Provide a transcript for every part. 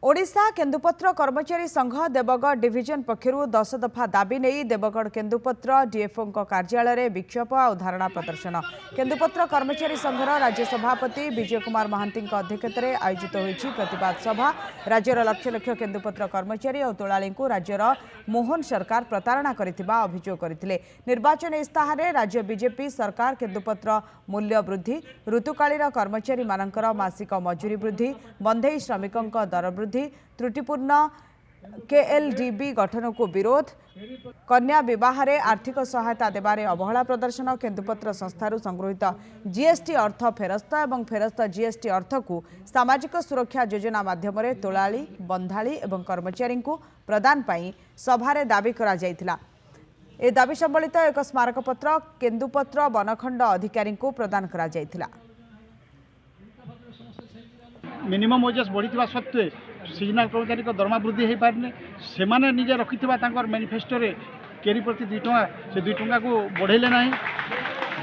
ओडिशा केन्दुपत्र कर्मचारी संघ देवगढ़ डिविजन पक्षर 10 दफा दाबी नहीं देवगढ़ केन्दुपत्र डीएफओ कार्यालय में विक्षोभ और धारणा प्रदर्शन। केन्दुपत्र कर्मचारी संघर राज्य सभापति विजय कुमार महांती अध्यक्षत आयोजित होती प्रतिवाद सभा। राज्यर लक्ष लक्ष केन्दुपत्र कर्मचारी और तोलाली राज्यर मोहन सरकार प्रतारणा करथिबा अभियोग करथिले। निर्वाचन इस्ताहार राज्य बीजेपी सरकार केन्दुपत्र मूल्य वृद्धि, ऋतुकालीन कर्मचारी मानकर मासिक मजूरी वृद्धि, बंधई श्रमिकों दर वृद्धि, त्रुटिपूर्ण केएलडीबी गठन को विरोध, कन्या विवाह रे आर्थिक सहायता देबारे अवहेला प्रदर्शन, केन्दुपत्र संस्थारू संगृहीत जीएसटी अर्थ फेरस्त और फेरस्त जीएसटी अर्थ को सामाजिक सुरक्षा योजना माध्यम तोलाली बंधाली और कर्मचारी को प्रदान पाई सभारे दाबी करा जायतिला। ए दाबी संबलित एक स्मारकपत्र केन्दुपत्र वनखंड अधिकारी को प्रदान करा जायतिला। मिनिमम वेजेस बढ़ी सत्वे सीजनाल कर्मचारी दरमा वृद्धि हो पारने से निजे रखि मैनिफेस्टो केरी प्रति 2 टंका से 2 टंका को बढ़ेले ना।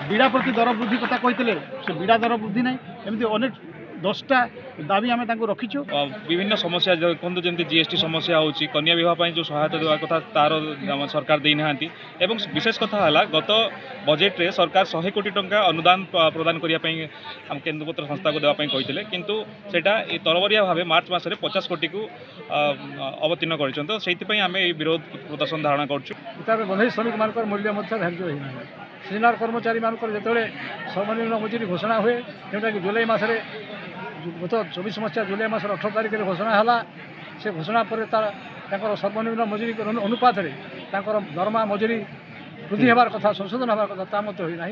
बीड़ा प्रति दर वृद्धि कथा कहते से बीड़ा दर वृद्धि ना एमती अनेक 10टा दाबी आम रखीचु। विभिन्न समस्या कहते जमी जीएसटी समस्या होची, कन्या विवाह जो सहायता देवा कथा तार सरकार देना एवं विशेष कथा है गत बजेट रे सरकार 100 कोटी टंका अनुदान प्रदान करने आम केन्दुपत्र संस्था को देवाई कहते किंतु सेटा तरबरिया भाव मार्च मसरे 50 कोटी को अवतीर्ण कर आम विरोध प्रदर्शन धारणा कर बंधई श्रमिक मान मूल्य धार्य होना। सीजनाल कर्मचारी मान जो सर्वनिम्न मजूरी घोषणा हुए जोटा कि जुलाई मसरे गत 24 मसीहा जुलाई मस 18 तारिख में घोषणा है। से घोषणा पर तार सर्वनिम्न मजूरी अनुपात दरमा मजूरी वृद्धि होबार कथा संशोधन होबार कथा होना।